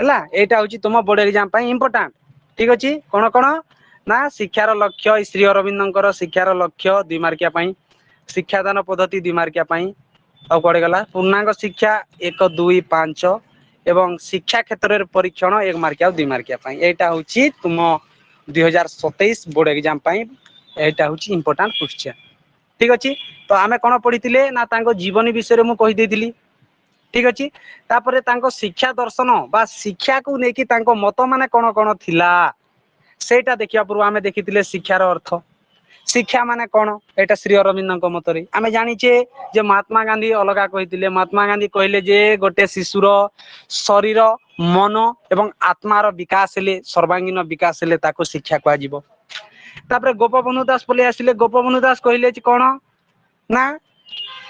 हैला एटा होची तुम बोर्ड एग्जाम पाई इंपोर्टेंट ठीक अछि कोन कोन ना शिक्षार लक्ष्य श्री अरविंदंकर शिक्षार लक्ष्य 2 मार्किया पाई शिक्षादान पद्धति 2 मार्किया पाई आ पड़े गला पूर्णांग शिक्षा 1 2 5 एवं शिक्षा क्षेत्र रे परीक्षण 1 मार्किया 2 मार्किया पाई एटा होची तुम 2027 बोर्ड एग्जाम पाई एटा होची इंपोर्टेंट क्वेश्चन ठीक अछि तो आमे कोन पढितिले ना तांको जीवनी विषय रे मु कहि देतिली ठीक अछि तापरे तांको शिक्षा दर्शन बा शिक्षा को नेकी तांको मत माने कोन कोन थिला सेटा देखिया पूर्व आमे देखितिले शिक्षार अर्थ शिक्षा माने कोन एटा श्री अरविंदଙ୍କ मतरे आमे जानिचे जे महात्मा गांधी अलगा कहितिले महात्मा गांधी कहले जे गोटे शिशुर शरीर मन एवं आत्मार विकास हेले सर्वांगीन विकास हेले ताको शिक्षा कहा जिवो तापरे गोपबंधु दास पले आसिले गोपबंधु दास कहले जे कोन ना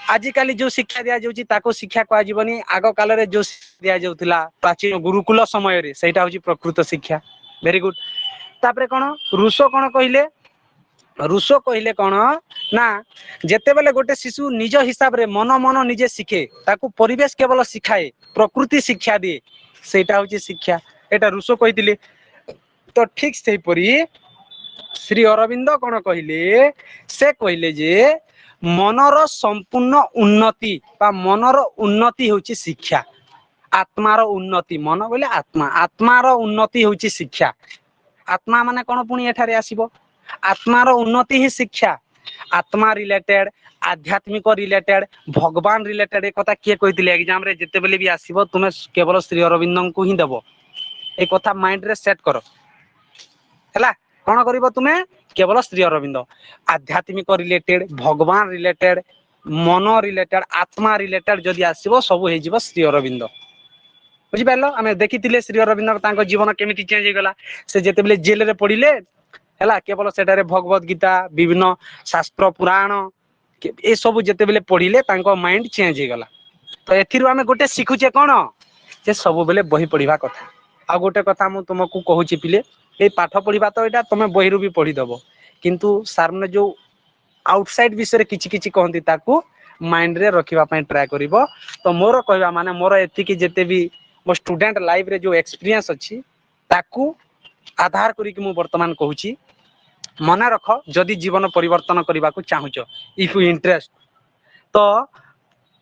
आजिकाली जो शिक्षा दिया जाउची ताको शिक्षा कहा जीवनी आग काल रे जो दिया जाउतिला प्राचीन गुरुकुल समय रे सेटा होची प्रकृत शिक्षा वेरी गुड तापरे कोन रूसो कहले कोन ना जेते बेले गोटे शिशु निज हिसाब रे मन मन निजे शिखे ताको परिवेश केवल शिखाए प्रकृति शिक्षा दे सेटा होची शिक्षा एटा रूसो कहितिले तो ठीक सेही परी श्री अरविंद कोन कहले से कहले जे मनर संपूर्ण उन्नति बा मनर उन्नति होची शिक्षा आत्मार उन्नति मन बोले आत्मा आत्मार उन्नति होची शिक्षा आत्मा माने कोन पुनी एठारे आसीबो आत्मार उन्नति ही शिक्षा आत्मा रिलेटेड आध्यात्मिक रिलेटेड भगवान रिलेटेड एक कथा किए कहितिले एग्जाम रे जते बेले भी आसीबो तुमे केवल श्री अरविंदन को ही देबो ए कथा माइंड रे सेट करो हैला कोन करिवो तुमे केवल श्री अरविंद आध्यात्मिक रिलेटेड भगवान रिलेटेड मन रिलेटेड आत्मा रिलेटेड जदि आसीबो सब हे जिवो श्री अरविंद बुझी पाइलो आमे देखितिले श्री अरविंद तांको जीवन केमिति चेंज हे गला से जते बेले जेल रे पडिले हैला केवल सेटारे भगवत गीता विभिन्न शास्त्र पुराण ए सब जते बेले पढिले तांको माइंड चेंज हे गला तो एथिरु आमे गोटे सिखुचे कोन जे सब बेले बही पढिबा कथा आ गोटे कथा मु तुमको कहूची पिले ए पाठ पढिबा तो एटा तमे बहिरु भी पढि दबो किंतु सर ने जो आउटसाइड विषय किछि किछि कहंती ताकू माइंड रे रखिबा पई ट्राई करिवो तो मोर कहबा माने मोर एति कि जते भी मो स्टूडेंट लाइफ रे जो एक्सपीरियंस अछि ताकू आधार करी कि मु वर्तमान कहूची मने रख जदि जीवन परिवर्तन करबा को चाहूचो इफ यू इंटरेस्ट तो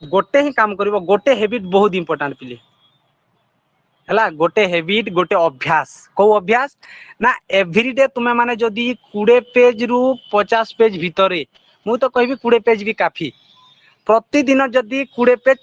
गोटे ही काम करिवो गोटे हैबिट बहुत इंपोर्टेंट पिले हैला गोटे हैबिट गोटे अभ्यास को अभ्यास ना एवरीडे तुमे माने जदि 20 पेज रु 50 पेज भितरे मु तो कहबी 20 पेज भी काफी प्रतिदिन जदि 20 पेज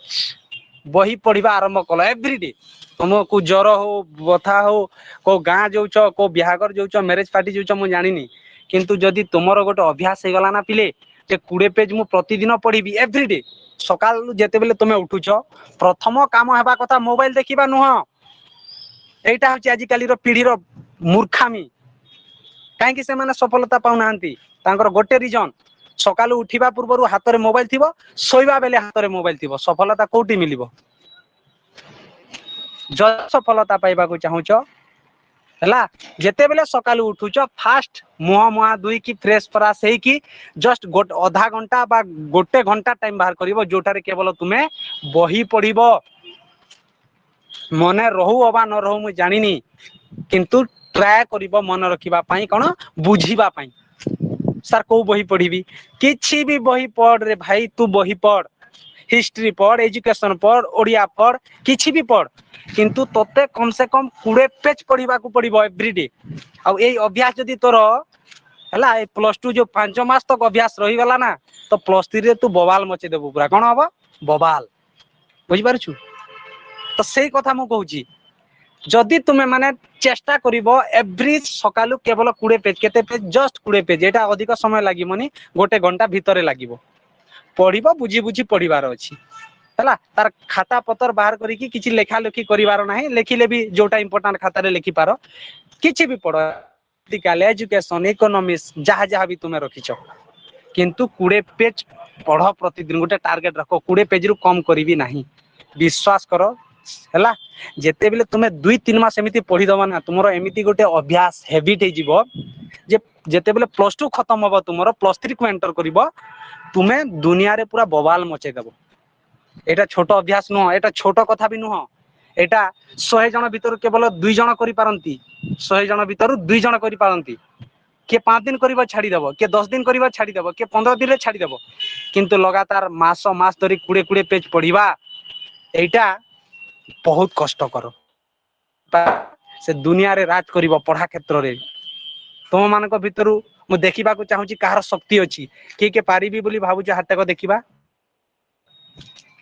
बही पढ़िबा आरंभ कलो एवरीडे तुमको ज्वर हो बथा हो को गाँ जाउछ को बिहागर जाउछ मैरिज पार्टी जाउछ मु जानिनी किंतु जदि तुमरो गोटे अभ्यास हे गला ना पिले जे 20 पेज मु प्रतिदिन पढ़िबी एवरीडे सकाल जेते बेले तुमे उठुछ प्रथम काम हेबा कथा मोबाइल देखिबा नुह एटा होची आजि काली रो पीढ़ी रो मूर्खामी काहे कि से माने सफलता पाउ नाहंती तांकर गोटे रीजन सकाल उठिबा पूर्वरु हाथ रे मोबाइल थिबो सोइबा बेले हाथ रे मोबाइल थिबो सफलता कोठी मिलिबो ज सफलता पाइबा को चाहूछ हैला जेते बेले सकाल उठुछ फास्ट मुह मुआ दुई की फ्रेश फ्राश हे की जस्ट आधा घंटा बा गोटे घंटा टाइम बाहर करिवो जोटारे केवल तुमे बही पढिबो मने रहू अबा न रहू मु जानिनी किंतु ट्राई करिवो मन रखिबा पई कोन बुझिबा पई सर को बही पढिबी किछि भी बही पढ़ रे भाई तू बही पढ़ हिस्ट्री पढ़ एजुकेशन पढ़ ओडिया पढ़ किछि भी पढ़ किंतु तोते कम से कम 20 पेज पढिबा को पड़िबो एवरीडे आ ए अभ्यास जदि तोर हैला ए +2 जो 5 मास तक अभ्यास रही गला ना तो +3 रे तू बवाल मचे देबू पूरा कोन हबो बवाल बुझि पारछु तो सेही कथा मु कहूची जदि तुमे माने चेष्टा करिवो एवरी सकालु केवल 20 पेज केते पेज जस्ट 20 पेज एटा अधिक समय लागिमोनी गोटे घंटा भितरे लागिवो पढिबो बुझी बुझी पढिबार अछि हैला तार खाता पत्र बाहर करी कि किछि लेखा लेखी करिवार नाही लेखिले भी जोटा इंपोर्टेंट खाता रे लेखि पारो किछि भी पढो पॉलिटिकल एजुकेशन इकोनॉमिक्स जहा जहा भी तुमे रखिछो किंतु 20 पेज पढो प्रतिदिन गोटे टारगेट रखो 20 पेज रु कम करिवि नाही विश्वास करो हैला जेते बेले तुमे 2-3 मास एमिति पढी दबा ना तुमरो एमिति गोटे अभ्यास हैबिट हे जिवो जे जेते बेले +2 खत्म होबो तुमरो +3 को एंटर करिवो तुमे दुनिया रे पूरा बवाल मचे देबो एटा छोटो अभ्यास नुह एटा छोटो कथा भी नुह एटा 100 जन भीतर केवल 2 जन करि पारंती 100 जन भीतर 2 जन करि पारंती के 5 दिन करिबा छाड़ी देबो के 10 दिन करिबा छाड़ी देबो के 15 दिन रे छाड़ी देबो किंतु लगातार मास मास धरी 20 पेज पढ़िबा एटा बहुत कष्ट करो से दुनिया रे राज करिबो पढ़ा क्षेत्र रे तुम मानक भीतर मु देखिबा को चाहूची कहार शक्ति अछि के पारिबी बोली भाबुछ हाथ को देखिबा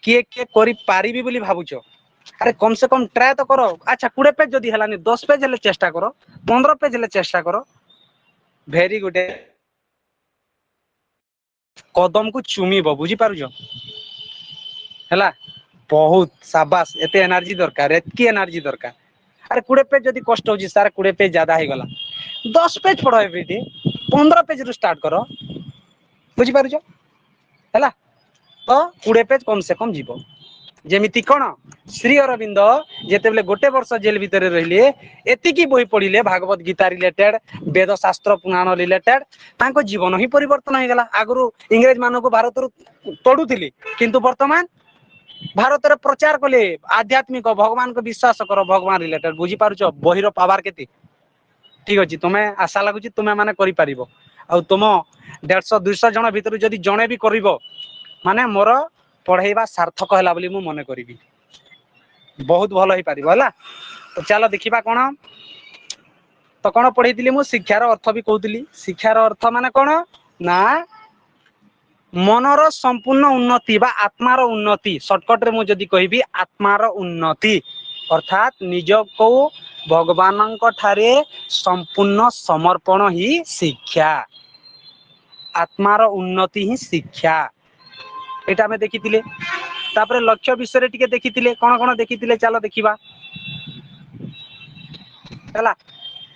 के करि पारिबी बोली भाबुछ अरे कम से कम ट्राई तो करो अच्छा 20 पेज जदी हलानी 10 पेज ले चेष्टा करो 15 पेज ले चेष्टा करो भेरी गुड कदम को चुमीबो बुझी पारुछ हैला बहुत शाबाश एते एनर्जी दरकार एतकी एनर्जी दरकार अरे 20 पेज जदी कष्ट होची सार 20 पेज ज्यादा हे गला 10 पेज पढ़ो एवरीडे 15 पेज रु स्टार्ट करो बुझी पारुछ हैला तो 20 पेज कम से कम जीवो जेमिति कोन श्री अरविंद जेते बेले गोटे वर्ष जेल भीतर रहिले एतिकी बही पढ़िले भागवत गीता रिलेटेड वेद शास्त्र पुराण रिलेटेड तांको जीवन ही परिवर्तन हो गला आगरु इंग्रेज मानको को भारत रु तोडुथिली किंतु वर्तमान भारत रे प्रचार कले आध्यात्मिक भगवान को विश्वास करो भगवान रिलेटेड बुझी पारुछ बहिरो पावर केते ठीक अछि तुमे आशा लागुची तुमे माने करि परिबो आ तुम 150 200 जन भीतर जदी जणे भी करिवो माने मोर पढ़ाइबा सार्थक होला बोली मु मने करिबी बहुत भलो ही पारिबो हला तो चलो देखिबा कोन तो कोन पढैतिली मु शिक्षार अर्थ भी कहउतिली शिक्षार अर्थ माने कोन ना मनर संपूर्ण उन्नति बा आत्मार उन्नति शॉर्टकट रे मु जदी कहिबी आत्मार उन्नति अर्थात निज को भगवानंक ठारे संपूर्ण समर्पण ही शिक्षा आत्मार उन्नति ही शिक्षा एटा में देखिथिले तापर लक्ष्य विषय रे टिके देखिथिले कोन कोन देखिथिले चलो देखिबा हला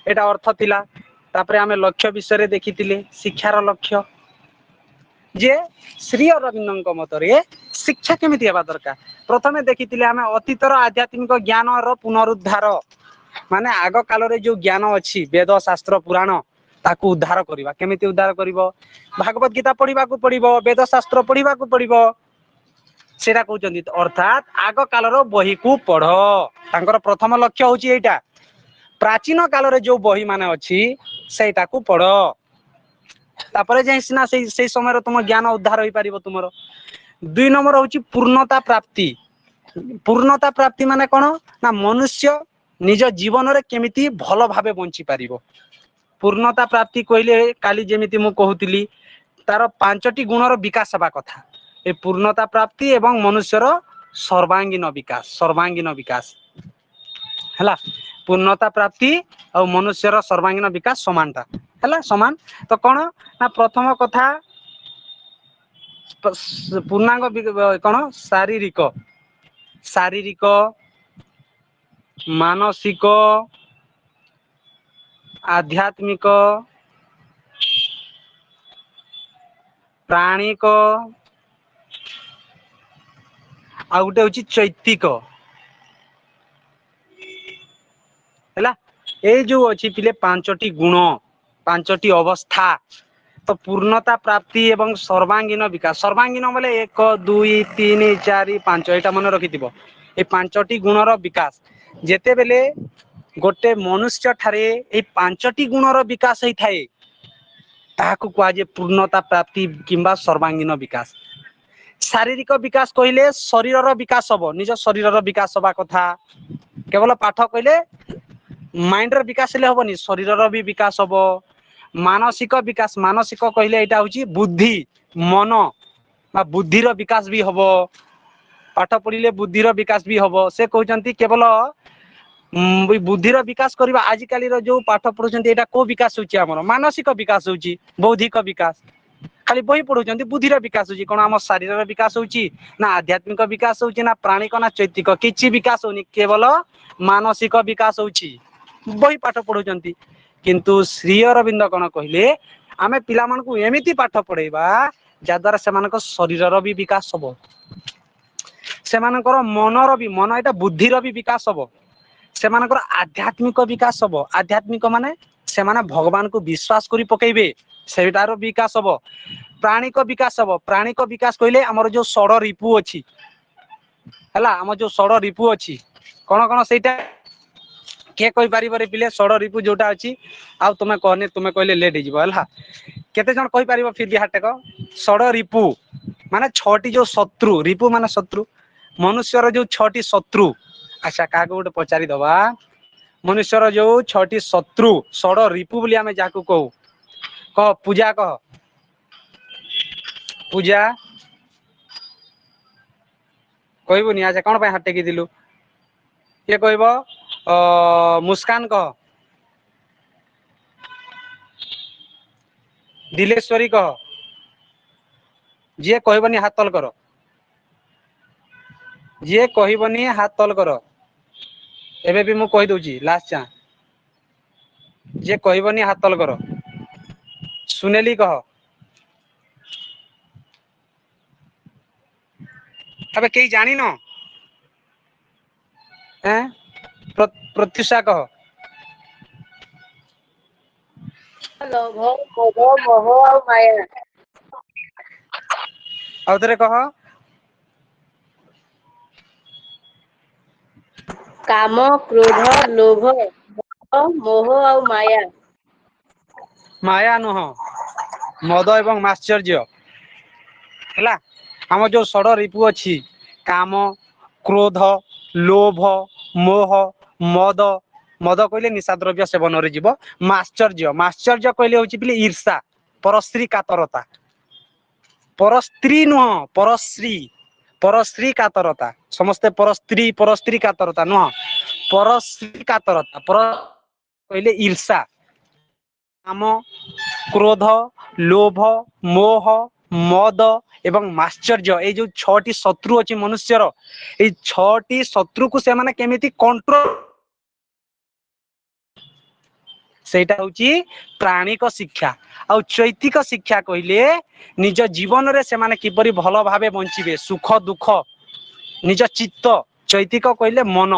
एटा अर्थ थिला तापर हमें लक्ष्य विषय रे देखिथिले शिक्षार लक्ष्य जे श्री अरविंदଙ୍କ मतरे शिक्षा केमिति हेबा दरकार प्रथमे देखिथिले हमें अतीतर आध्यात्मिक ज्ञान रो पुनरुद्धार माने आगो काल रे जो ज्ञान अछि वेद शास्त्र पुराण ताकू उद्धार करिबा केमिति उद्धार करिवो भागवत गीता पढिबा को पडिबो वेद शास्त्र पढिबा को पडिबो सेरा कहउचंदी अर्थात आगो काल रो बही को पढो तांकर प्रथम लक्ष्य होची एटा प्राचीन काल रे जो बही माने अछि सेटा को पढो तापरे जे सिना से समय रो तुम ज्ञान उद्धार होई परिबो तुमरो 2 नंबर होची पूर्णता प्राप्ति माने कोन ना मनुष्य निज जीवन रे केमिति भलो भाबे बंची परिबो पूर्णता प्राप्ति कहले काली जेमिति मु कहउतिली तार 5टी गुणर विकास हेबा कथा ए पूर्णता प्राप्ति एवं मनुष्यर सर्वांगीन विकास हैला पूर्णता प्राप्ति और मनुष्यर सर्वांगीन विकास समानता हैला समान तो कोन ना प्रथम कथा पूर्णांग कोन शारीरिक मानसिक आध्यात्मिक प्राणिक आ गुटे होची चैतिक हैला ए जो अछि पिले 5टी गुण 5टी अवस्था तो पूर्णता प्राप्ति एवं सर्वांगीन विकास सर्वांगीन बोले 1 2 3 4 5 एटा मन रखिथिबो ए 5टी गुणर विकास जेते बेले गोटे मनुष्य ठारे ए 5टी गुणर विकास होई थाए ताहाकु कुआ जे पूर्णता प्राप्ति किंबा सर्वांगीन विकास शारीरिक विकास कहले शरीरर विकास हबो निज शरीरर विकास हबा कथा केवल पाठ कहले माइंड र विकास ले हबनी शरीरर भी विकास हबो मानसिक विकास मानसिक कहले एटा होची बुद्धि मन बा बुद्धिर विकास भी हबो पाठ पढ़िले बुद्धिर विकास भी हबो से कहउचंती केवल बुद्धिर विकास करबा आज काली रो जो पाठ पढुचंती एटा को विकास होची हमर मानसिक विकास होची बौद्धिक विकास खाली बही पढुचंती बुद्धिर विकास होची कोन हम शरीरर विकास होची ना आध्यात्मिक विकास होची ना प्राणिक ना चैतिक किछि विकास होनी केवल मानसिक विकास होची बही पाठ पढुचंती किंतु श्री अरविंद कोन कहिले आमे पिला मन को एमिति पाठ पढैबा जा द्वारा सेमानक शरीरर भी विकास हबो सेमानकर मनर भी मन एटा बुद्धिर भी विकास हबो सेमानकर आध्यात्मिक विकास हबो आध्यात्मिक माने सेमाने भगवान को विश्वास करी पकेइबे सेटारो विकास हबो प्राणिक विकास कहले हमर जो षड रिपु अछि हैला हम जो षड रिपु अछि कोन कोन सेटा के कहि पारिबो रे पिले षड रिपु जोटा अछि आ तुमे कहने तुमे कहले लेट हो जिवो हला केते जण कहि पारिबो फिर भी हाटेक षड रिपु माने छटी जो शत्रु रिपु माने शत्रु मनुष्यर जो छटी शत्रु अच्छा काको गोटे पचारि दबा मनुष्यर जो छटी शत्रु षड रिपु बोली आमे जाकू कहू कह पूजा कह पूजा कहबुनि आज कौन हाथ टेकी दिलु ये कहब मुस्कान कह दिलेश्वरी कह जे कहबनी हाथ तल कर जे कहबनी हाथ तल कर एबे भी मु कहि दउची लास्ट चा जे कहबनी हाथ तल कर सुनेली कह अबे कई जानी न प्रत्युषा कह लोभ मोह मोह और माया आउ ଥରେ कह काम क्रोध लोभ मोह और माया माया नुह मद एवं माश्चर्य हैला हम जो षड रिपु अछि काम क्रोध लोभ मोह मद मद कहले निशा द्रव्य सेवन रे जीव माश्चर्य माश्चर्य कहले होची पिले ईर्षा परस्त्री कातरता परस्त्री नुह परस्त्री कातरता समस्ते परस्त्री कातरता नुह परस्त्री कातरता पर कहले ईर्षा काम क्रोध लोभ मोह मद एवं माश्चर्य ए जो छटी शत्रु अछि मनुष्यर ए छटी शत्रु को से माने केमिति कंट्रोल सेटा होची प्राणिक शिक्षा आ चैतिक शिक्षा कहले निज जीवन रे से माने किपरि भलो भाबे बंचिबे सुख दुख निज चित्त चैतिक कहले मन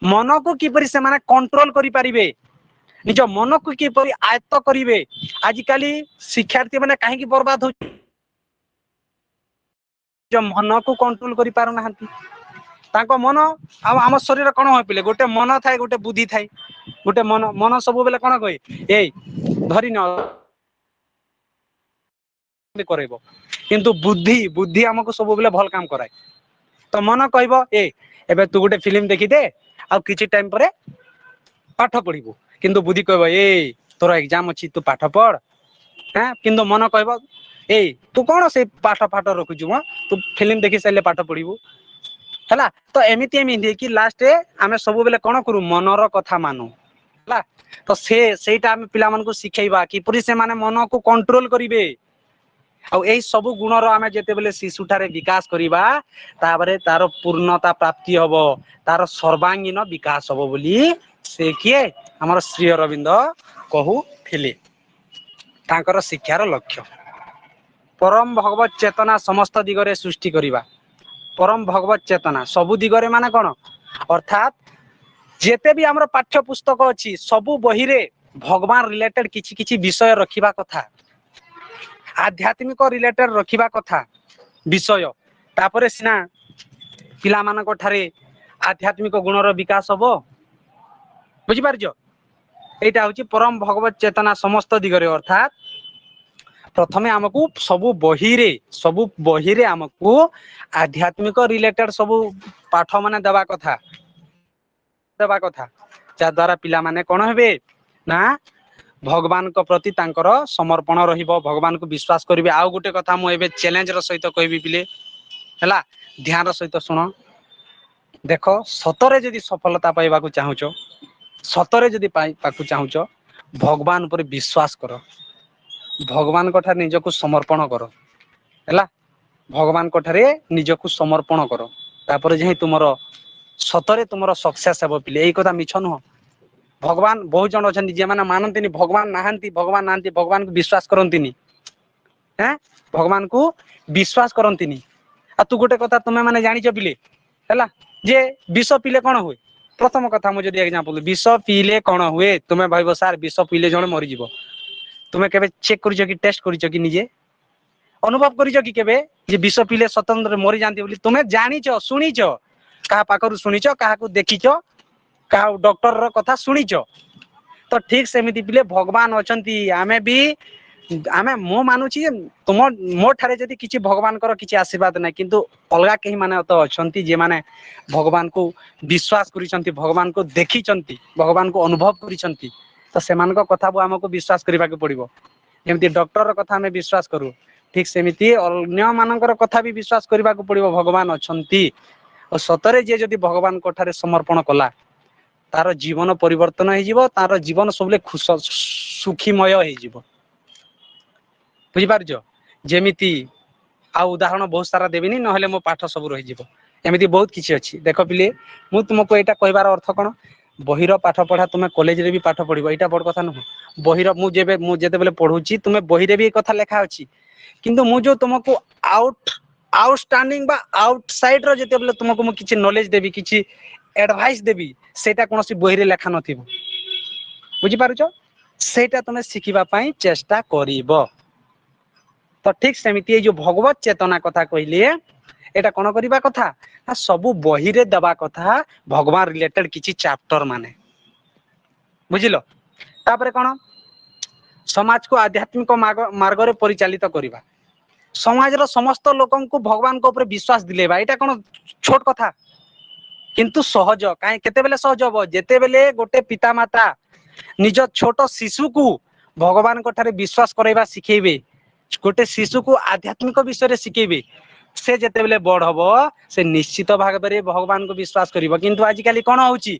मन को किपरि से माने कंट्रोल करि परिबे निज मन को किपरि आयत्त करिवे आजिकाली शिक्षार्थी माने काहेकि बर्बाद हो जो मन को कंट्रोल करि पारु नाहंती ताको मन आ हम शरीर कोन होय पिले गोटे मन थाए गोटे बुद्धि थाए गोटे मन मन सब बेले कोन कहे ए धरि न करेबो किंतु बुद्धि बुद्धि हमको सब बेले भल काम कराए तो मन कहबो ए एबे तू गोटे फिल्म देखि दे आ किछि टाइम परे पाठ पढिबो किंतु बुद्धि कहबो ए तोर एग्जाम अछि तू पाठ पढ़ हैं किंतु मन कहबो ए तू कोन से पाठ फाठ रखुछु म तू फिल्म देखि सले पाठ पढिबो हैला तो एमिति एमिति कि लास्ट आमे सब बेले कोन करू मनर कथा मानु हैला तो सेटा आमे पिला मन को सिखैबा कि पुरी से माने मन को कंट्रोल करिवे आ एई सब गुणर आमे जेते बेले शिशुठारे विकास करिबा ताबरे तार पूर्णता प्राप्ति हबो तार सर्वांगीन विकास हबो बोली से किए हमर श्री अरविंद कहूथिले तांकर शिक्षार लक्ष्य परम भगवत चेतना समस्त दिगरे सृष्टि करिबा परम भगवत चेतना सबु दिगरे माने कोन अर्थात जेते भी हमर पाठ्य पुस्तक अछि सबु बही रे भगवान रिलेटेड किछि किछि विषय रखिबा कथा आध्यात्मिक रिलेटेड रखिबा कथा विषय तापरे सिना पिला मानक ठारे आध्यात्मिक गुणर विकास हबो बुझि पारजो एटा होची परम भगवत चेतना समस्त दिगरे अर्थात प्रथमे हमकू सबु बही रे हमकू आध्यात्मिक रिलेटेड सबु पाठ माने देबा कथा जा द्वारा पिला माने कोन हेबे ना भगवान को प्रति तांकर समर्पण रहिबो भगवान को विश्वास करिवे आ गुटे कथा मु एबे चैलेंज रो सहित कहबी पिले हैला ध्यान रो सहित सुनो देखो सतरे जदी सफलता पाइबा को चाहूचो सतरे जदी पाइबा चाहूचो भगवान पर विश्वास करो भगवान को ठार निज को समर्पण करो हैला भगवान को ठारे निज को समर्पण करो तापर जे तुमरो सतरे तुमरो सक्सेस हेबो पिले एई कथा मिछ न भगवान बहुत जन अछन जे माने मानंतिनी भगवान नाहंती भगवान को विश्वास करंतिनी हैं भगवान को विश्वास करंतिनी आ तू गोटे कथा तुमे माने जानिछ पिले हैला जे विष पिले कोन होय प्रथम कथा मु जदी एग्जांपल विष पीले कोन हुए तुमे भाइबो सर विष पीले जण मरि जिवो तुमे केबे चेक करिछ कि टेस्ट करिछ कि निजे ଅନୁଭବ କରିଛ କି କେବେ ଯେ ବିଷ ପିଇଲେ ସ୍ୱତନ୍ତ୍ର ମରିଯାଆନ୍ତି ବୋଲି? ତୁମେ ଜାଣିଛ, ଶୁଣିଛ, କାହା ପାଖରୁ ଶୁଣିଛ, କାହାକୁ ଦେଖିଛ, କାହା ଡକ୍ଟରର କଥା ଶୁଣିଛ। ତ ଠିକ ସେମିତି ପିଲେ ଭଗବାନ ଅଛନ୍ତି। ଆମେ ମୁଁ ମାନୁଛି ତୁମ ମୋ ଠାରେ ଯଦି କିଛି ଭଗବାନଙ୍କର କିଛି ଆଶୀର୍ବାଦ ନାହିଁ, କିନ୍ତୁ ଅଲଗା କେହି ମାନେ ତ ଅଛନ୍ତି ଯେମାନେ ଭଗବାନଙ୍କୁ ବିଶ୍ୱାସ କରିଛନ୍ତି, ଭଗବାନଙ୍କୁ ଦେଖିଛନ୍ତି, ଭଗବାନଙ୍କୁ ଅନୁଭବ କରିଛନ୍ତି। ତ ସେମାନଙ୍କ କଥାକୁ ଆମକୁ ବିଶ୍ୱାସ କରିବାକୁ ପଡିବ। ଯେମିତି ଡକ୍ଟରର କଥା ଆମେ ବିଶ୍ୱାସ କରୁ, ଠିକ ସେମିତି ଅନ୍ୟ ମାନଙ୍କର କଥା ବି ବିଶ୍ୱାସ କରିବାକୁ ପଡିବ। ଭଗବାନ ଅଛନ୍ତି ଓ ସତରେ ଯିଏ ଯଦି ଭଗବାନଙ୍କ ଠାରେ ସମର୍ପଣ କଲା, ତାର ଜୀବନ ପରିବର୍ତ୍ତନ ହେଇଯିବ, ତାର ଜୀବନ ସବୁବେଳେ ସୁଖୀମୟ ହେଇଯିବ। ବୁଝିପାରୁଛ? ଯେମିତି ଆଉ ଉଦାହରଣ ବହୁତ ସାରା ଦେବିନି, ନହେଲେ ମୋ ପାଠ ସବୁ ରହିଯିବ। ଏମିତି ବହୁତ କିଛି ଅଛି। ଦେଖ ପିଲେ, ମୁଁ ତୁମକୁ ଏଇଟା କହିବାର ଅର୍ଥ କଣ? ବହିର ପାଠ ପଢା ତୁମେ କଲେଜରେ ବି ପାଠ ପଢିବ, ଏଇଟା ବଡ କଥା ନୁହଁ। ବହିର ମୁଁ ଯେତେବେଳେ ପଢୁଛି, ତୁମେ ବହିରେ ବି ଏ କଥା ଲେଖା ଅଛି, କିନ୍ତୁ ମୁଁ ଯୋଉ ତୁମକୁ ଆଉଟଷ୍ଟାଣ୍ଡିଂ ବା ଆଉଟ ସାଇଡ ର ଯେତେବେଳେ ତୁମକୁ ମୁଁ କିଛି ନଲେଜ ଦେବି, କିଛି ଆଡଭାଇସ ଦେବି, ସେଇଟା କୌଣସି ବହିରେ ଲେଖା ନଥିବ। ବୁଝିପାରୁଛ? ସେଇଟା ତମେ ଶିଖିବା ପାଇଁ ଚେଷ୍ଟା କରିବ। ତ ଠିକ ସେମିତି ଏଇ ଯୋଉ ଭଗବତ ଚେତନା କଥା କହିଲେ, ଏଇଟା କଣ କରିବା କଥା ନା ସବୁ ବହିରେ ଦେବା କଥା, ଭଗବାନ ରିଲେଟେଡ କିଛି ଚାପ୍ଟର ମାନେ। ବୁଝିଲ? ତାପରେ କଣ? ସମାଜକୁ ଆଧ୍ୟାତ୍ମିକ ମାର୍ଗରେ ପରିଚାଳିତ କରିବା। ସମାଜର ସମସ୍ତ ଲୋକଙ୍କୁ ଭଗବାନଙ୍କ ଉପରେ ବିଶ୍ୱାସ ଦିଲେଇବା, ଏଇଟା କଣ ଛୋଟ କଥା? କିନ୍ତୁ ସହଜ। କାହିଁ କେତେବେଳେ ସହଜ ହବ? ଯେତେବେଳେ ଗୋଟେ ପିତାମାତା ନିଜ ଛୋଟ ଶିଶୁକୁ ଭଗବାନଙ୍କ ଠାରେ ବିଶ୍ୱାସ କରାଇବା ଶିଖେଇବେ, ଗୋଟେ ଶିଶୁକୁ ଆଧ୍ୟାତ୍ମିକ ବିଷୟରେ ଶିଖେଇବେ, ସେ ଯେତେବେଳେ ବଡ ହବ, ସେ ନିଶ୍ଚିତ ଭାବରେ ଭଗବାନଙ୍କୁ ବିଶ୍ୱାସ କରିବ। କିନ୍ତୁ ଆଜିକାଲି କଣ ହଉଛି?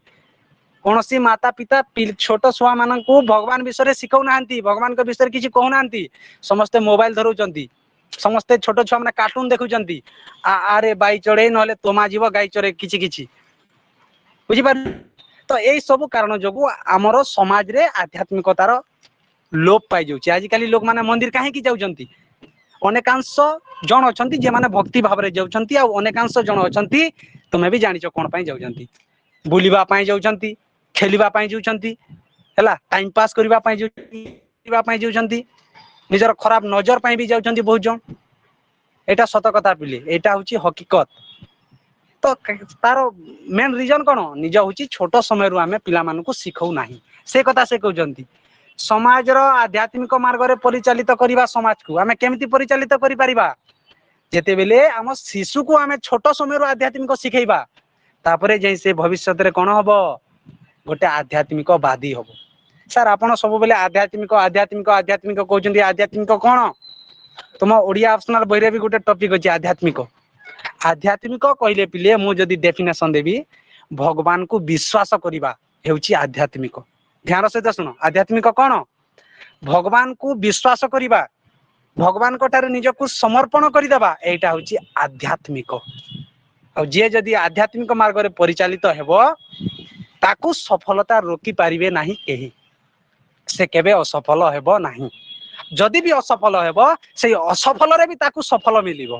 କୌଣସି ମାତା ପିତା ଛୋଟ ଛୁଆ ମାନଙ୍କୁ ଭଗବାନ ବିଷୟରେ ଶିଖଉନାହାନ୍ତି, ଭଗବାନଙ୍କ ବିଷୟରେ କିଛି କହୁନାହାନ୍ତି। ସମସ୍ତେ ମୋବାଇଲ ଧରୁଛନ୍ତି, ସମସ୍ତେ ଛୋଟ ଛୁଆ ମାନେ କାର୍ଟୁନ ଦେଖୁଛନ୍ତି। ଆରେ ବାଇ ଚଢେଇ, ନହେଲେ ତୋମା ଯିବ ଗାଈ ଚଢେଇ, କିଛି କିଛି। ବୁଝିପାରୁ? ତ ଏଇ ସବୁ କାରଣ ଯୋଗୁ ଆମର ସମାଜରେ ଆଧ୍ୟାତ୍ମିକତାର ଲୋପ ପାଇଯାଉଛି। ଆଜିକାଲି ଲୋକମାନେ ମନ୍ଦିର କାହିଁକି ଯାଉଛନ୍ତି? ଅନେକାଂଶ ଜଣ ଅଛନ୍ତି ଯେମାନେ ଭକ୍ତି ଭାବରେ ଯାଉଛନ୍ତି, ଆଉ ଅନେକାଂଶ ଜଣ ଅଛନ୍ତି, ତୁମେ ବି ଜାଣିଛ କଣ ପାଇଁ ଯାଉଛନ୍ତି। ବୁଲିବା ପାଇଁ ଯାଉଛନ୍ତି, ଖେଳିବା ପାଇଁ ଯାଉଛନ୍ତି, ହେଲା, ଟାଇମ ପାସ୍ କରିବା ପାଇଁ ଯାଉଛନ୍ତି, ନିଜର ଖରାପ ନଜର ପାଇଁ ବି ଯାଉଛନ୍ତି ବହୁତ ଜଣ। ଏଇଟା ସତ କଥା ପିଲେ, ଏଇଟା ହଉଛି ହକିକତ। ତ ତାର ମେନ୍ ରିଜନ କଣ? ନିଜ ହଉଛି ଛୋଟ ସମୟରୁ ଆମେ ପିଲାମାନଙ୍କୁ ଶିଖଉ ନାହିଁ, ସେ କଥା ସେ କହୁଛନ୍ତି। ସମାଜର ଆଧ୍ୟାତ୍ମିକ ମାର୍ଗରେ ପରିଚାଳିତ କରିବା ସମାଜକୁ ଆମେ କେମିତି ପରିଚାଳିତ କରିପାରିବା? ଯେତେବେଳେ ଆମ ଶିଶୁକୁ ଆମେ ଛୋଟ ସମୟରୁ ଆଧ୍ୟାତ୍ମିକ ଶିଖେଇବା, ତାପରେ ଯାଇ ସେ ଭବିଷ୍ୟତରେ କଣ ହବ? ଗୋଟେ ଆଧ୍ୟାତ୍ମିକ ବାଦୀ ହବ। ସାର୍ ଆପଣ ସବୁବେଳେ ଆଧ୍ୟାତ୍ମିକ କହୁଛନ୍ତି, ଆଧ୍ୟାତ୍ମିକ କଣ? ତୁମ ଓଡିଆ ଅପସନାଲ ବହିରେ ବି ଗୋଟେ ଟପିକ ଅଛି ଆଧ୍ୟାତ୍ମିକ। ଆଧ୍ୟାତ୍ମିକ କହିଲେ ପିଲେ, ମୁଁ ଯଦି ଡେଫିନେସନ ଦେବି, ଭଗବାନଙ୍କୁ ବିଶ୍ୱାସ କରିବା ହେଉଛି ଆଧ୍ୟାତ୍ମିକ। ଧ୍ୟାନ ସହିତ ଶୁଣ, ଆଧ୍ୟାତ୍ମିକ କଣ? ଭଗବାନଙ୍କୁ ବିଶ୍ୱାସ କରିବା, ଭଗବାନଙ୍କ ଠାରେ ନିଜକୁ ସମର୍ପଣ କରିଦେବା, ଏଇଟା ହଉଛି ଆଧ୍ୟାତ୍ମିକ। ଆଉ ଯିଏ ଯଦି ଆଧ୍ୟାତ୍ମିକ ମାର୍ଗରେ ପରିଚାଳିତ ହେବ, ତାକୁ ସଫଳତା ରୋକି ପାରିବେ ନାହିଁ କେହି। ସେ କେବେ ଅସଫଳ ହେବ ନାହିଁ। ଯଦି ବି ଅସଫଳ ହେବ, ସେଇ ଅସଫଳରେ ବି ତାକୁ ସଫଳ ମିଳିବ।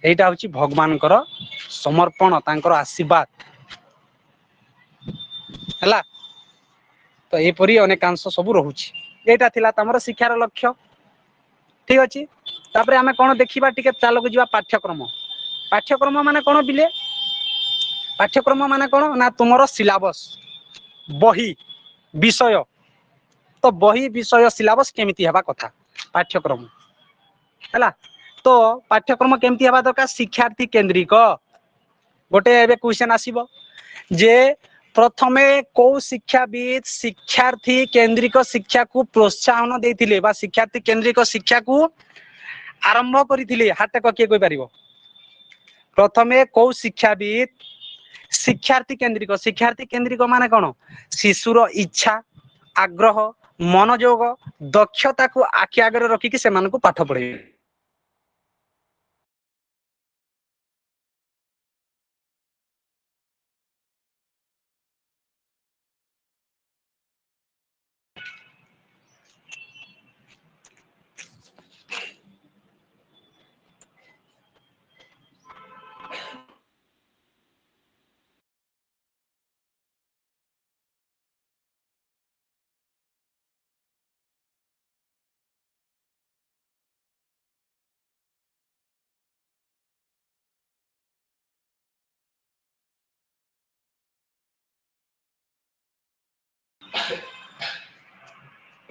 ଏଇଟା ହଉଛି ଭଗବାନଙ୍କର ସମର୍ପଣ, ତାଙ୍କର ଆଶୀର୍ବାଦ, ହେଲା। ତ ଏପରି ଅନେକାଂଶ ସବୁ ରହୁଛି। ଏଇଟା ଥିଲା ତମର ଶିକ୍ଷାର ଲକ୍ଷ୍ୟ। ଠିକ ଅଛି। ତାପରେ ଆମେ କଣ ଦେଖିବା, ଟିକେ ଚାଲକୁ ଯିବା ପାଠ୍ୟକ୍ରମ। ପାଠ୍ୟକ୍ରମ ମାନେ କଣ ପିଲେ? ପାଠ୍ୟକ୍ରମ ମାନେ କଣ ନା ତୁମର ସିଲାବସ, ବହି, ବିଷୟ। ତ ବହି, ବିଷୟ, ସିଲାବସ କେମିତି ହେବା କଥା, ପାଠ୍ୟକ୍ରମ, ହେଲା। ତ ପାଠ୍ୟକ୍ରମ କେମିତି ହେବା ଦରକାର? ଶିକ୍ଷାର୍ଥୀ କେନ୍ଦ୍ରିକ। ଗୋଟେ ଏବେ କ୍ୱେଶ୍ଚନ ଆସିବ ଯେ ପ୍ରଥମେ କୋଉ ଶିକ୍ଷାବିତ୍ ଶିକ୍ଷାର୍ଥୀ କେନ୍ଦ୍ରିକ ଶିକ୍ଷାକୁ ପ୍ରୋତ୍ସାହନ ଦେଇଥିଲେ ବା ଶିକ୍ଷାର୍ଥୀ କେନ୍ଦ୍ରିକ ଶିକ୍ଷାକୁ ଆରମ୍ଭ କରିଥିଲେ? ହାତ କିଏ କହିପାରିବ? ପ୍ରଥମେ କୋଉ ଶିକ୍ଷାବିତ୍ ଶିକ୍ଷାର୍ଥୀ କେନ୍ଦ୍ରିକ ମାନେ କଣ? ଶିଶୁର ଇଚ୍ଛା, ଆଗ୍ରହ, ମନୋଯୋଗ, ଦକ୍ଷତାକୁ ଆଖି ଆଗରେ ରଖିକି ସେମାନଙ୍କୁ ପାଠ ପଢେଇବେ।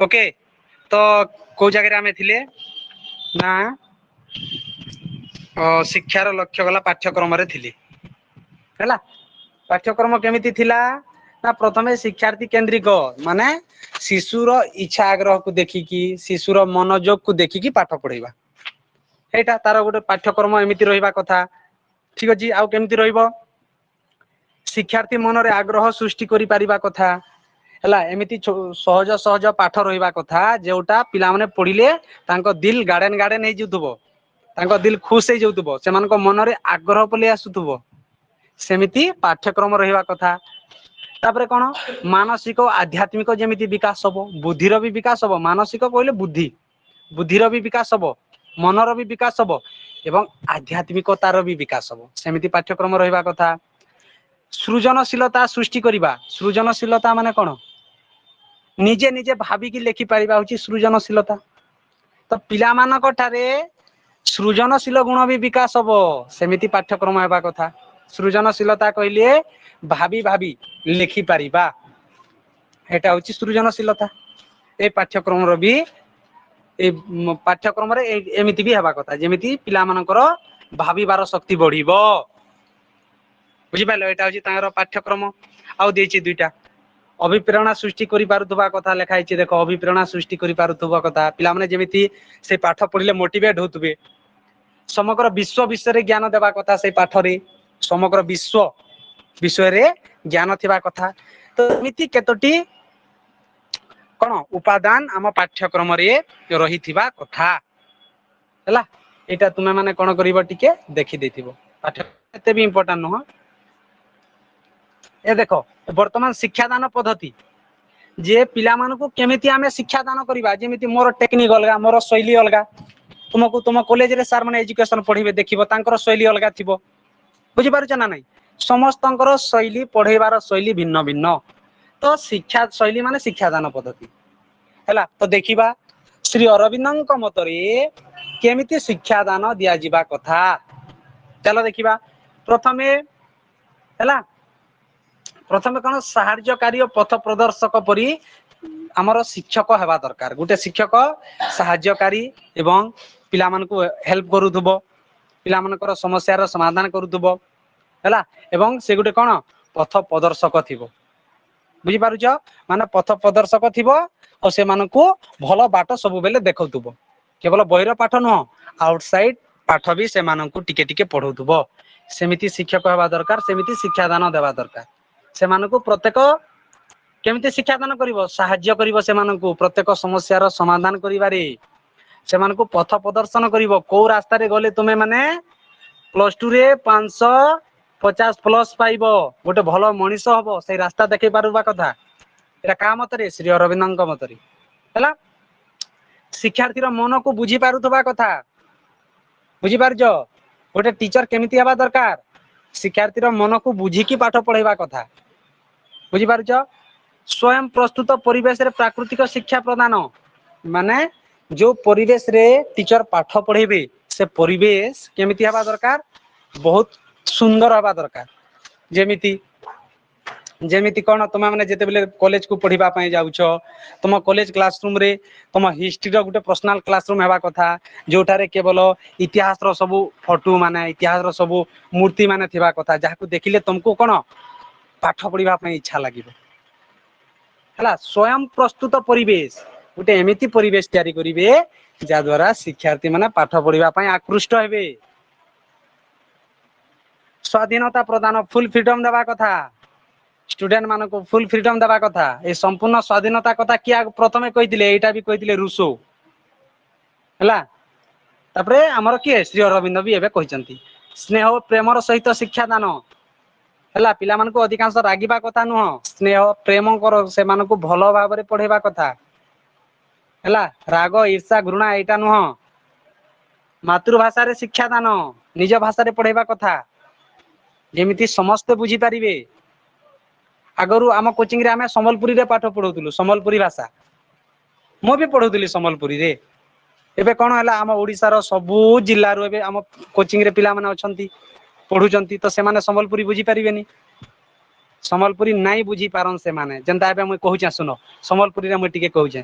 ओके तो को जगह आम थिले ना शिक्षार लक्ष्य गला पाठ्यक्रम रे थिले हैला पाठ्यक्रम केमिति थिला ना प्रथमे शिक्षार्थी केंद्रिक माने शिशुर इच्छा आग्रह को देखिकी शिशुर मनोयोग को देखिकी पाठ पढ़ेबा एटा तार गोटे पाठ्यक्रम एमिति रहिबा कथा ठीक अछि आउ केमिति रहिबो शिक्षार्थी मन रे आग्रह सृष्टि करि परिबा कथा हैला एमिति सहज सहज पाठ रहिबा कथा जेउटा पिला माने पढिले तांको दिल गार्डन गार्डन हे जुथबो तांको दिल खुश हे जाउथबो सेमानको मन रे आग्रह पले आसुथबो सेमिति पाठ्यक्रम रहिबा कथा तापरे कोन मानसिक और आध्यात्मिक जेमिति विकास हबो बुद्धिर भी विकास हबो मानसिक कहले बुद्धि बुद्धिर भी विकास हबो मनर भी विकास हबो एवं आध्यात्मिकतार भी विकास हबो सेमिति पाठ्यक्रम रहिबा कथा सृजनशीलता सृष्टि करिबा सृजनशीलता माने कोन निजे निजे भाबी की लेखि पारिबा होची सृजनशीलता तो पिला मानक ठारे सृजनशील गुण भी विकास हबो सेमिति पाठ्यक्रम हेबा कथा सृजनशीलता कहलिए भाबी भाबी लेखि पारिबा एटा होची सृजनशीलता ए पाठ्यक्रम रो भी ए पाठ्यक्रम रे एमिति भी हेबा कथा जेमिति पिला मानकर भाबीबार शक्ति बढ़िबो बुझि पाइलो एटा होची तांगर पाठ्यक्रम आउ देछि दुईटा अभिप्रेरणा सृष्टि करि पारुथबा कथा लेखाइ छि देखो अभिप्रेरणा सृष्टि करि पारुथबा कथा पिला माने जेमिति से पाठ पढिले मोटिवेट होतबे समग्र विश्व विषय रे ज्ञान देबा कथा से पाठ रे समग्र विश्व विषय रे ज्ञान थिबा कथा तो एमिति केतोटी कोन उपादान आम पाठ्यक्रम रे रहिथिबा कथा हैला एटा तुमे माने कोन करिवो टिके देखि देथिबो पाठ एते भी इंपोर्टेंट न ए देखो वर्तमान शिक्षादान पद्धति जे पिला मानको केमिति आमे शिक्षादान करिबा जेमिति मोर टेक्निक अलगा मोर शैली अलगा तुमको तुम कॉलेज रे सर माने एजुकेशन पढिबे देखिबो तांकर शैली अलगा थिबो बुझि पारुछ ना नै समस्तंकर शैली पढेबार शैली भिन्न भिन्न तो शिक्षा शैली माने शिक्षादान पद्धति हैला तो देखिबा श्री अरविंदଙ୍କ मतरे केमिति शिक्षादान दिया जिबा कथा चलो देखिबा प्रथमे हैला प्रथमे कोन सहाय्यकारी पथ प्रदर्शक परि हमर शिक्षक हेबा दरकार गुटे शिक्षक सहाय्यकारी एवं पिला मानको हेल्प करूथबो पिला मानकर समस्या रो समाधान करूथबो हैला एवं से गुटे कोन पथ प्रदर्शक थिबो बुझि पारुछ माने पथ प्रदर्शक थिबो और से मानको भलो बाट सब बेले देखौथबो केवल बहिर पाठ न आउटसाइड पाठ भी से मानको टिके टिके पढौथबो सेमिति शिक्षक हेबा दरकार सेमिति शिक्षादान देबा दरकार से मानको प्रत्येक केमिति शिक्षादान करिवो सहाय्य करिवो से मानको प्रत्येक समस्या रो समाधान करिवारे से मानको पथ प्रदर्शन करिवो को रास्ता रे गले तुमे माने +2 रे 550 प्लस पाइबो गोटे भलो मनीष हबो से रास्ता देखै पारुबा कथा एरा का मतरे श्री अरविंदଙ୍କ मतरे हैला शिक्षार्थी रो मन को बुझी पारुथबा कथा बुझी पारजो गोटे टीचर केमिति हेबा दरकार शिक्षार्थी रो मन को बुझी की पाठ पढैबा कथा बुझी पारजो स्वयं प्रस्तुत परिवेश रे प्राकृतिक शिक्षा प्रदान माने जो परिवेश रे टीचर पाठ पढैबे से परिवेश केमिति हेबा दरकार बहुत सुंदर हेबा दरकार जेमिति जेमिति कोन तुम माने जेते बेले कॉलेज को पढिबा पय जाउछो तुम कॉलेज क्लासरूम रे तुम हिस्ट्री रो गुटे पर्सनल क्लासरूम हेबा कथा जोठारे केवल इतिहास रो सब फोटो माने इतिहास रो सब मूर्ति माने थिबा कथा जाहाकू देखिले तुमको कोन पाठ पढिबा पय इच्छा लागिबो हला स्वयं प्रस्तुत परिवेश गुटे एमिति परिवेश तयारी करिवे जा द्वारा शिक्षार्थी माने पाठ पढिबा पय आकृष्ट हेबे स्वाधीनता प्रदान फुल फ्रीडम देबा कथा स्टूडेंट मानको को फुल फ्रीडम देबा कथा ए संपूर्ण स्वाधीनता कथा किया प्रथमे कहिथिले एटा भी कहिथिले रूसो हला तापरे हमर के श्री अरविंद भी एबे कहिसंती स्नेह और प्रेमर सहित शिक्षा दान हला पिला मानको अधिकांश रागिबा कथा नुह स्नेह प्रेम कर से मानको भलो भाबरे पढेबा कथा हला राग ईर्ष्या घृणा एटा नुह मातृभाषा रे शिक्षा दान निज भाषा रे पढेबा कथा जेमिति समस्त बुझी पारिबे आगरु आम कोचिंग रे आमे संबलपुरी रे पाठ पढौतलु संबलपुरी भाषा मो भी पढौतली संबलपुरी रे एबे कोन हला आम ओडिसा रो सबु जिल्ला रो एबे आम कोचिंग रे पिला माने अछंती पढुचंती तो से माने संबलपुरी बुझी पारिबेनी संबलपुरी नाही बुझी पारन से माने जनता एबे म कहू छ सुनो संबलपुरी रे म टिके कहू छ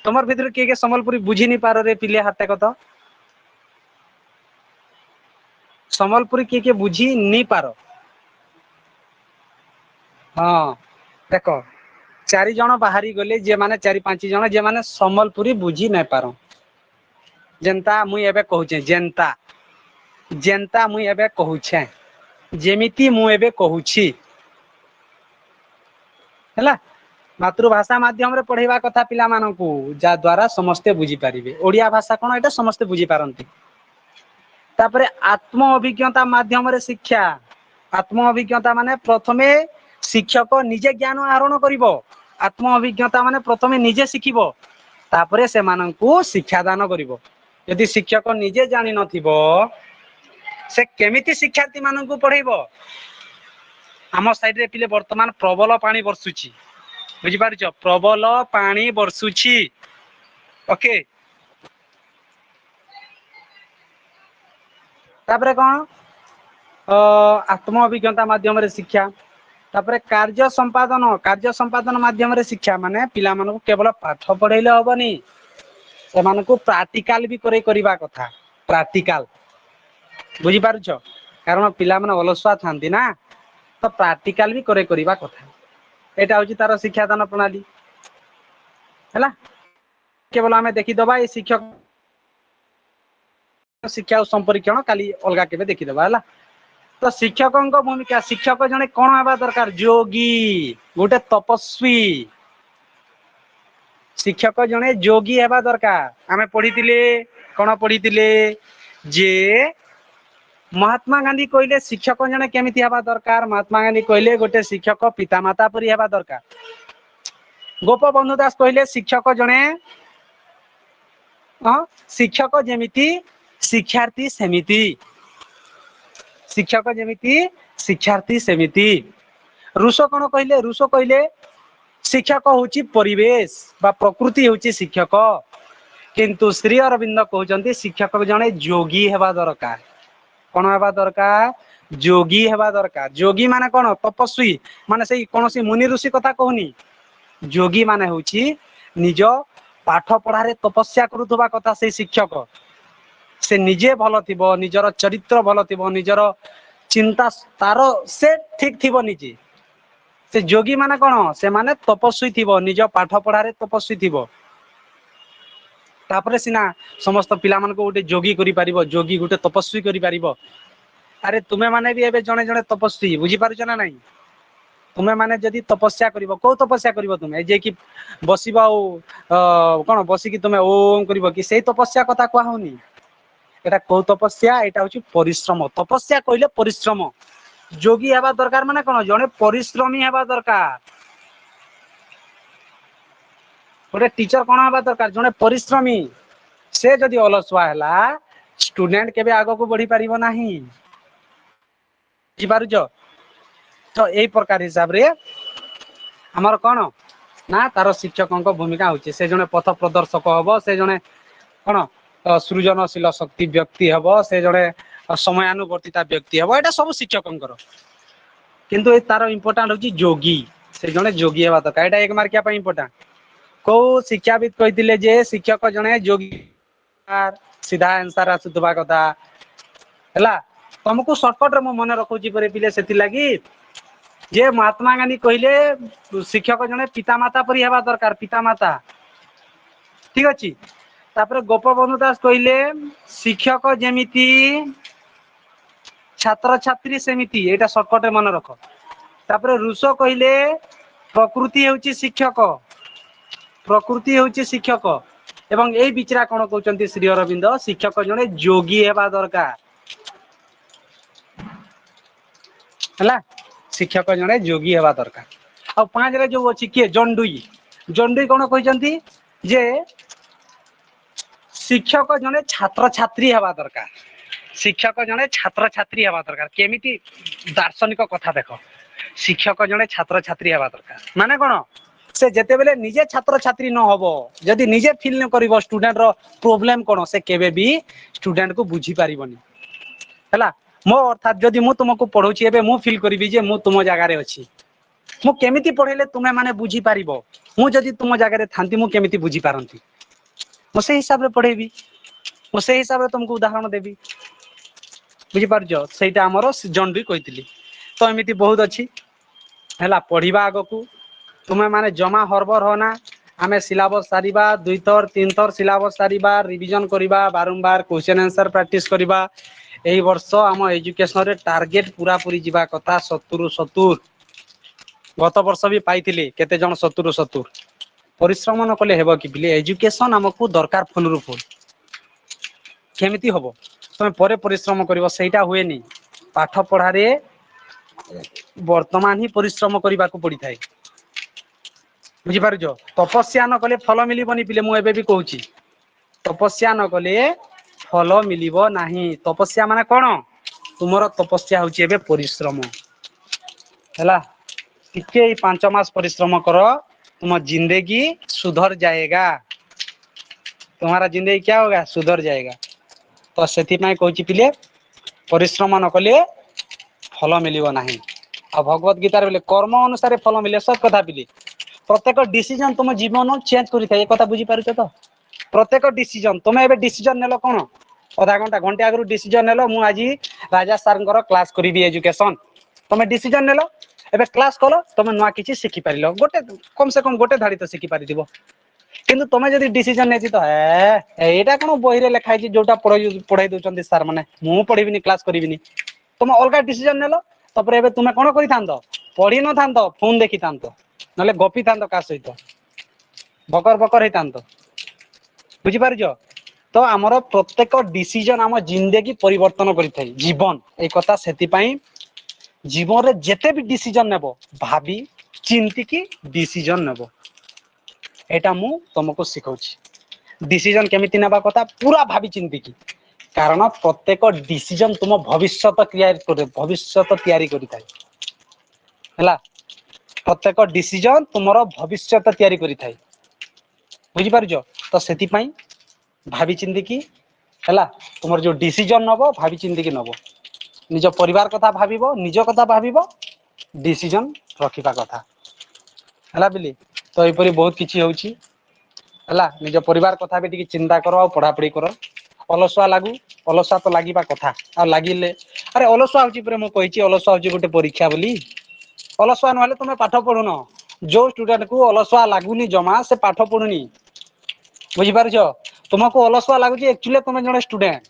तुमर भीतर किए संबलपुरी बुझी नहीं पार रे पिले हाथ टेक तो संबलपुरी किए बुझी नहीं पार हाँ देख चारि जन बाहरी गले जे माने चारि पांच जन जे माने संबलपुरी बुझी नहीं पार जेनता मुई एबे कहूचे जेनता जेनता मुई एबे कहूचे जेमिति मु एबे कहूची हैला मातृभाषा माध्यम रे पढ़ेबा कथा पिला मानकू जा द्वारा समस्ते बुझी पारिबे ओडिया भाषा कोन एटा समस्ते बुझी पारंती तापरे आत्म अभिज्ञता माध्यम रे शिक्षा आत्म अभिज्ञता माने प्रथमे शिक्षक निजे ज्ञान आहरण करिवो आत्म अभिज्ञता माने प्रथमे निजे शिखिबो तापरे से मानकू शिक्षा दान करिवो यदि शिक्षक निजे जानि नथिबो से केमिति शिक्षार्थी मानकू पढ़ेइबो आम साइड रे पिले वर्तमान प्रबल पानी बरसुची बुझी पारुछ प्रबल पानी बरसुची ओके तापरे कोन आत्म अभिज्ञता माध्यम रे शिक्षा तापरे कार्य संपादन माध्यम रे शिक्षा माने पिला मानकू केवल पाठ पढ़ेइले होबनी से मानकू प्रैक्टिकल भी करे करबा कथा प्रैक्टिकल बुझी पारुछ कारण पिला माने अलसुआ थांती ना तो प्रैक्टिकल भी करे करबा कथा एटा होची तार शिक्षादान प्रणाली हैला केवल आमे देखि दबा ए शिक्षक शिक्षा संपरीक्षण काली अलगा केबे देखि दबा हैला तो शिक्षकक भूमिका शिक्षक जने कोन हेबा दरकार योगी गोटे तपस्वी शिक्षक जने योगी हेबा दरकार आमे पढितिले कोन पढितिले जे महात्मा गांधी कहले शिक्षक जने केमिति हेबा दरकार महात्मा गांधी कहले गोटे शिक्षक पितामाता परि हेबा दरकार गोपबंधु दास कहले शिक्षक जने शिक्षक जेमिति शिक्षार्थी सेमिति शिक्षक जेमिति शिक्षार्थी सेमिति रुसो कोन कहले रुसो कहले शिक्षक होची परिवेश बा प्रकृति होची शिक्षक किंतु श्री अरविंद कहउचंती शिक्षक जने योगी हेबा दरकार कोन हेबा दरकार योगी हेबा दरकार योगी माने कोन तपस्वी माने सेही कोनोसी मुनि ऋषि कथा कहूनी योगी माने होची निज पाठ पढ़ा रे तपस्या करूथबा कथा से शिक्षक से निजे भलो थिबो निजर चरित्र भलो थिबो निजर चिंता तारो से ठीक थिबो निजे से योगी माने कोन से माने तपस्वी थिबो निज पाठ पढ़ा रे तपस्वी थिबो तापरे सिना समस्त पिला मन को गोटे योगी करि पारिबो योगी गोटे तपस्वी करि पारिबो अरे तुमे माने भी एबे जणे जणे तपस्वी बुझी पारुछ ना नहीं तुमे माने जदी तपस्या करिवो को तपस्या करिवो तुमे जे कि बसिबा कोन बसी कि तुमे ओम करिवो कि सेही तपस्या कथा कोआ होनी एटा को तपस्या एटा होची परिश्रम तपस्या कइले परिश्रम योगी हेबा दरकार माने कोन जणे परिश्रमी हेबा दरकार गोटे टीचर कोन हेबा दरकार जणे परिश्रमी से जदी अलसुआ हला स्टूडेंट केबे आगो को बढ़ी पारिबो नाही जी पारुछ तो एई प्रकार हिसाब रे हमर कोन ना तार शिक्षकक भूमिका होची से जणे पथ प्रदर्शक हबो से जणे कोन सृजनशील शक्ति व्यक्ति हबो से जणे समयानुवर्तिता व्यक्ति हबो एटा सब शिक्षकंकर किंतु ए तार इंपोर्टेंट होची योगी से जणे योगी हेबा दरकार एटा एक मार्किया पे इंपोर्टेंट को शिक्षाविद कहितिले जे शिक्षक जणे योगी सीधा आंसर आसुतबा कथा हैला तुमको शॉर्टकट रे मो मन रखुची परे पिले सेति लागि जे महात्मा गांधी कहिले शिक्षक जणे पितामाता परि हेबा दरकार पितामाता ठीक अछि तापरे गोपबंधु दास कहिले शिक्षक जेमिति छात्र छात्री सेमिति एटा शॉर्टकट रे मन रख तापरे रुसो कहिले प्रकृति होची शिक्षक एवं एई बिचरा कोन कहउचंती श्री अरविंद शिक्षक जणे योगी हेबा दरकार हला शिक्षक जणे योगी हेबा दरकार आ पांच रे जो अछि के जंडुई कोन कहउचंती जे शिक्षक जणे छात्र छात्री हेबा दरकार शिक्षक जणे छात्र छात्री हेबा दरकार केमिति दार्शनिक कथा देखो शिक्षक जणे छात्र छात्री हेबा दरकार माने कोन से जेते बेले निजे छात्र छात्री न होबो जदी निजे फील न करिवो स्टूडेंट रो प्रॉब्लम कोन से केबे भी स्टूडेंट को बुझी पारिबोनी हैला मो अर्थात जदी मु तुमको पढौची एबे मु फील करबी जे मु तुम जगह रे अछि ମୁଁ କେମିତି ପଢେଇଲେ ତୁମେ ମାନେ ବୁଝି ପାରିବ ମୁଁ ଯଦି ତୁମ ଜାଗାରେ ଥାନ୍ତି ମୁଁ କେମିତି ବୁଝି ପାରନ୍ତି ମୁଁ ସେଇ ହିସାବରେ ପଢେଇବି ମୁଁ ସେଇ ହିସାବରେ ତୁମକୁ ଉଦାହରଣ ଦେବି ବୁଝିପାରୁଛ ସେଇଟା ଆମର ଜଣ ବି କହିଥିଲି ତ ଏମିତି ବହୁତ ଅଛି ହେଲା ପଢିବା ଆଗକୁ ତୁମେ ମାନେ ଜମା ହରବର ହୋ ନା ଆମେ ସିଲାବସ ସାରିବା 2 ଥର 3 ଥର ସିଲାବସ ସାରିବା ରିଭିଜନ କରିବା ବାରମ୍ବାର କ୍वेଶ୍ଚନ ଆନ୍ସର ପ୍ରାକ୍ଟିସ କରିବା ଏହି ବର୍ଷ ଆମ ଏଜୁକେସନରେ ଟାର୍ଗେଟ ପୁରା ପୁରି ଯିବା କଥା 70 ରୁ 70 ଗତ ବର୍ଷ ବି ପାଇଥିଲି କେତେ ଜଣ 70 ରୁ 70 ପରିଶ୍ରମ ନ କଲେ ହେବ କି ପିଲେ ଏଜୁକେସନ ଆମକୁ ଦରକାର ଫୁଲରୁ ଫୁଲ କେମିତି ହବ ତମେ ପରେ ପରିଶ୍ରମ କରିବ ସେଇଟା ହୁଏନି ପାଠ ପଢାରେ ବର୍ତ୍ତମାନ ହିଁ ପରିଶ୍ରମ କରିବାକୁ ପଡିଥାଏ ବୁଝିପାରୁଛ ତପସ୍ୟା ନ କଲେ ଫଳ ମିଳିବନି ପିଲେ ମୁଁ ଏବେ ବି କହୁଛି ତପସ୍ୟା ନ କଲେ ଫଳ ମିଳିବ ନାହିଁ ତପସ୍ୟା ମାନେ କଣ ତୁମର ତପସ୍ୟା ହଉଛି ଏବେ ପରିଶ୍ରମ ହେଲା ଟିକେ 5 ମାସ ପରିଶ୍ରମ କର ତୁମ ଜିंदगी सुधर जाएगा तुम्हारा जिंदगी क्या होगा सुधर जाएगा तो ସେଥିପାଇଁ କହୁଛି ପିଲେ ପରିଶ୍ରମ ନ କଲେ ଫଳ ମିଳିବ ନାହିଁ ଆଉ ଭଗବତ ଗୀତାରେ ବୋଲେ କର୍ମ ଅନୁସାରେ ଫଳ ମିଳେ ସତ କଥା ପିଲେ ପ୍ରତ୍ୟେକ ଡିସିଜନ ତୁମ ଜୀବନ ଚେଞ୍ଜ କରିଥାଏ ଏ କଥା ବୁଝି ପାରୁଛ ତ ପ୍ରତ୍ୟେକ ଡିସିଜନ ତମେ ଏବେ ଡିସିଜନ ନେଲ କଣ ଅଧା ଘଣ୍ଟା ଘଣ୍ଟେ ଆଗରୁ ଡିସିଜନ ନେଲ ମୁଁ ଆଜି ରାଜା ସାରଙ୍କର କ୍ଲାସ କରିବି ଏଜୁକେସନ ତମେ ଡିସିଜନ ନେଲ ଏବେ କ୍ଲାସ କଲ ତମେ ନୂଆ କିଛି ଶିଖି ପାରିଲ ଗୋଟେ କମ ସେ କମ ଗୋଟେ ଧାଡି ତ ଶିଖି ପାରିଥିବ କିନ୍ତୁ ତମେ ଯଦି ଡିସିଜନ ନେଇଛି ତ ଏଇଟା କଣ ବହିରେ ଲେଖା ହେଇଛି ଯୋଉଟା ପଢେଇ ଦଉଛନ୍ତି ସାର୍ ମାନେ ମୁଁ ପଢିବିନି କ୍ଲାସ କରିବିନି ତମେ ଅଲଗା ଡିସିଜନ ନେଲ ତାପରେ ଏବେ ତୁମେ କଣ କରିଥାନ୍ତ ପଢି ନଥାନ୍ତ ଫୋନ ଦେଖିଥାନ୍ତ ନହେଲେ ଗପିଥାନ୍ତ କାହା ସହିତ ବକର ବକର ହେଇଥାନ୍ତ ବୁଝିପାରୁଛ ତ ଆମର ପ୍ରତ୍ୟେକ ଡିସିଜନ ଆମ ଜିंदगी ପରିବର୍ତ୍ତନ କରିଥାଏ ଜୀବନ ଏଇ କଥା ସେଥିପାଇଁ ଜୀବନରେ ଯେତେ ବି ଡିସିଜନ ନେବ ଭାବି ଚିନ୍ତିକି ଡିସିଜନ ନେବ ଏଇଟା ମୁଁ ତମକୁ ଶିଖଉଛି ଡିସିଜନ କେମିତି ନେବା କଥା ପୁରା ଭାବି ଚିନ୍ତିକି କାରଣ ପ୍ରତ୍ୟେକ ଡିସିଜନ ତୁମ ଭବିଷ୍ୟତ ତିଆରି କରିଥାଏ ହେଲା ପ୍ରତ୍ୟେକ ଡିସିଜନ ତୁମର ଭବିଷ୍ୟତ ତିଆରି କରିଥାଏ ବୁଝିପାରୁଛ ତ ସେଥିପାଇଁ ଭାବି ଚିନ୍ତିକି ହେଲା ତୁମର ଯୋଉ ଡିସିଜନ ନବ ଭାବି ଚିନ୍ତିକି ନବ ନିଜ ପରିବାର କଥା ଭାବିବ ନିଜ କଥା ଭାବିବ ଡିସିଜନ ରଖିବା କଥା ହେଲା ବିଲି ତ ଏପରି ବହୁତ କିଛି ହଉଛି ହେଲା ନିଜ ପରିବାର କଥା ବି ଟିକେ ଚିନ୍ତା କର ଆଉ ପଢାପଢି କର ଅଲସୁଆ ଲାଗୁ ଅଲସୁଆ ତ ଲାଗିବା କଥା ଆଉ ଲାଗିଲେ ଆରେ ଅଲସୁଆ ହଉଛି ପରେ ମୁଁ କହିଛି ଅଲସୁଆ ହଉଛି ଗୋଟେ ପରୀକ୍ଷା ବୋଲି ଅଲସୁଆ ନହେଲେ ତମେ ପାଠ ପଢୁନ ଯୋଉ ଷ୍ଟୁଡେଣ୍ଟ କୁ ଅଲସୁଆ ଲାଗୁନି ଜମା ସେ ପାଠ ପଢୁନି ବୁଝିପାରୁଛ ତୁମକୁ ଅଲସୁଆ ଲାଗୁଛି ଆକ୍ଚୁଆଲି ତମେ ଜଣେ ଷ୍ଟୁଡେଣ୍ଟ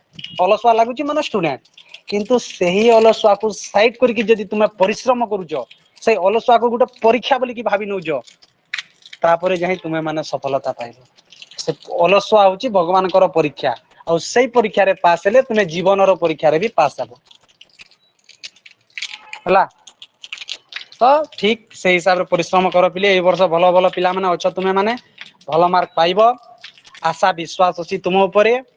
ଅଲସୁଆ ଲାଗୁଛି ମାନେ ଷ୍ଟୁଡେଣ୍ଟ କିନ୍ତୁ ସେହି ଅଲସୁଆକୁ ସାଇଡ କରିକି ଯଦି ତୁମେ ପରିଶ୍ରମ କରୁଛ ସେଇ ଅଲସୁଆକୁ ଗୋଟେ ପରୀକ୍ଷା ବୋଲିକି ଭାବି ନଉଛ ତାପରେ ଯାଇ ତୁମେ ମାନେ ସଫଳତା ପାଇବ ସେ ଅଲସୁଆ ହଉଛି ଭଗବାନଙ୍କର ପରୀକ୍ଷା ଆଉ ସେଇ ପରୀକ୍ଷାରେ ପାସ୍ ହେଲେ ତୁମେ ଜୀବନର ପରୀକ୍ଷାରେ ବି ପାସ୍ ହବ ହେଲା ତ ଠିକ ସେଇ ହିସାବରେ ପରିଶ୍ରମ କର ପିଲେ ଏଇ ବର୍ଷ ଭଲ ଭଲ ପିଲାମାନେ ଅଛ ତୁମେ ମାନେ ଭଲ ମାର୍କ ପାଇବ ଆଶା ବିଶ୍ୱାସ ଅଛି ତୁମ ଉପରେ